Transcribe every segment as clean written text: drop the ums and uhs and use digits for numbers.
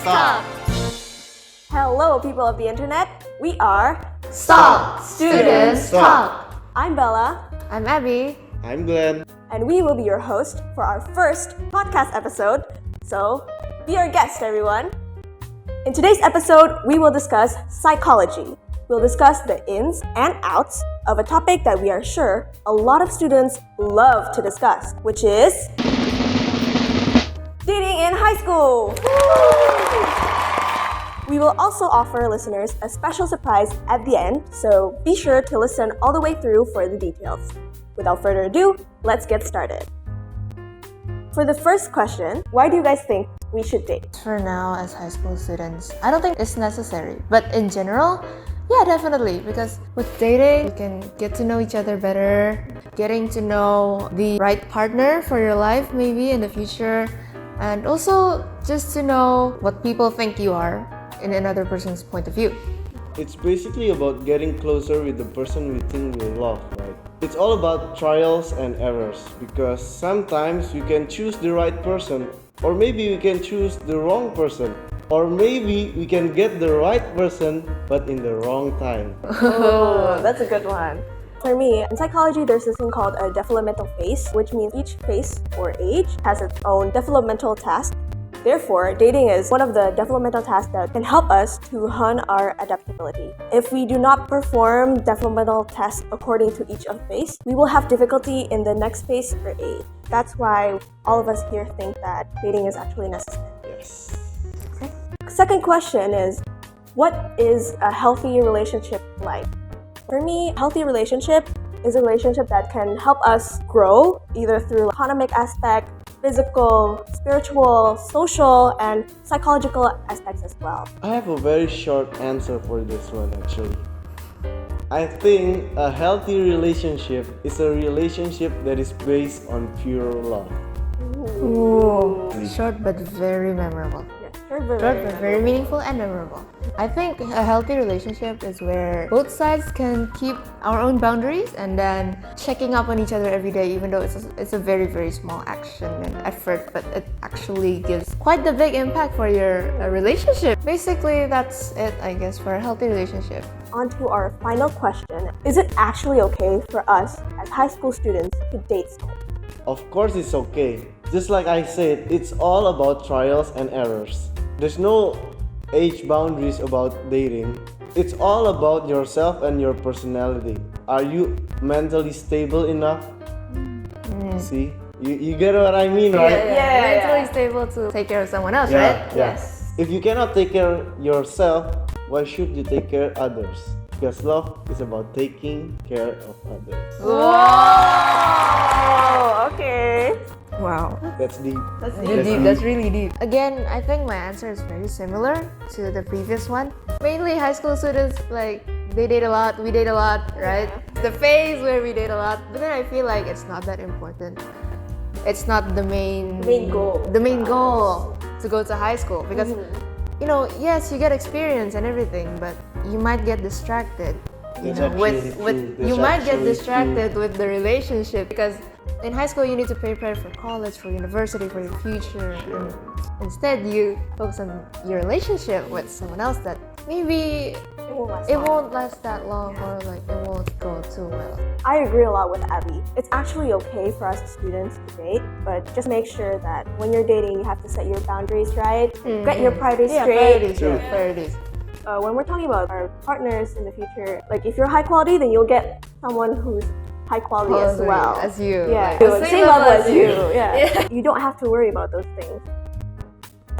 STALK! Hello, people of the internet. We are STALK! Students Talk! I'm Bella. I'm Abby. I'm Glenn. And we will be your host for our first podcast episode. So, be our guest, everyone. In today's episode, we will discuss psychology. We'll discuss the ins and outs of a topic that we are sure a lot of students love to discuss, which is dating in high school. We will also offer listeners a special surprise at the end, so be sure to listen all the way through for the details. Without further ado, let's get started. For the first question, why do you guys think we should date? For now, as high school students, I don't think it's necessary. But in general, yeah, definitely. Because with dating, you can get to know each other better, getting to know the right partner for your life maybe in the future, and also just to know what people think you are in another person's point of view. It's basically about getting closer with the person we think we love, right? It's all about trials and errors because sometimes we can choose the right person, or maybe we can choose the wrong person, or maybe we can get the right person but in the wrong time. Oh, that's a good one. For me, in psychology, there's this thing called a developmental phase, which means each phase or age has its own developmental task. Therefore, dating is one of the developmental tasks that can help us to hone our adaptability. If we do not perform developmental tests according to each of phase, we will have difficulty in the next phase or age. That's why all of us here think that dating is actually necessary. Yes. Okay. Second question is, what is a healthy relationship like? For me, a healthy relationship is a relationship that can help us grow either through economic aspect, physical, spiritual, social, and psychological aspects as well. I have a very short answer for this one actually. I think a healthy relationship is a relationship that is based on pure love. Ooh. Short but very memorable. Short Short but very meaningful and memorable. I think a healthy relationship is where both sides can keep our own boundaries and then checking up on each other every day, even though it's a very, very small action and effort, but it actually gives quite the big impact for your relationship. Basically, that's it, I guess, for a healthy relationship. On to our final question. Is it actually okay for us as high school students to date someone? Of course it's okay. Just like I said, it's all about trials and errors. There's no age boundaries about dating. It's all about yourself and your personality. Are you mentally stable enough? See? You get what I mean, right? Yeah. Mentally stable to take care of someone else, right? Yes. If you cannot take care of yourself, why should you take care of others? Because love is about taking care of others. Whoa! Okay. Wow. That's deep. That's deep. That's really deep. Again, I think my answer is very similar to the previous one. Mainly high school students, like, they date a lot, we date a lot, right? The phase where we date a lot, but then I feel like it's not that important. It's not the main goal. The main goal to go to high school because, you know, yes, you get experience and everything, but you might get distracted. You might get distracted with the relationship because in high school you need to prepare for college, for university, for your future, and instead you focus on your relationship with someone else that maybe it won't last that long or like it won't go too well. I agree a lot with Abby. It's actually okay for us as students to date, but just make sure that when you're dating, you have to set your boundaries right, get your priorities straight. Priorities. When we're talking about our partners in the future, like if you're high quality, then you'll get someone who's high quality as well. As you. Yeah, Like, same level as you. Yeah. You don't have to worry about those things.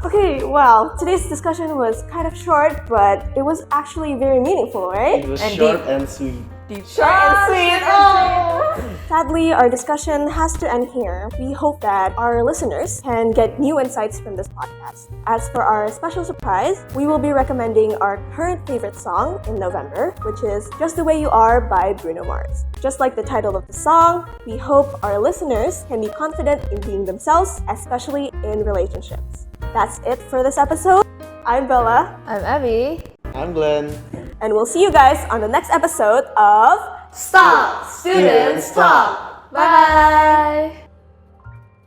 Okay, well, today's discussion was kind of short, but it was actually very meaningful, right? It was And short deep. and sweet. Short and sweet. Oh. Sadly, our discussion has to end here. We hope that our listeners can get new insights from this podcast. As for our special surprise, we will be recommending our current favorite song in November, which is Just the Way You Are by Bruno Mars. Just like the title of the song, we hope our listeners can be confident in being themselves, especially in relationships. That's it for this episode. I'm Bella. I'm Abby. I'm Glenn. And we'll see you guys on the next episode of STALK! Students Talk! Bye!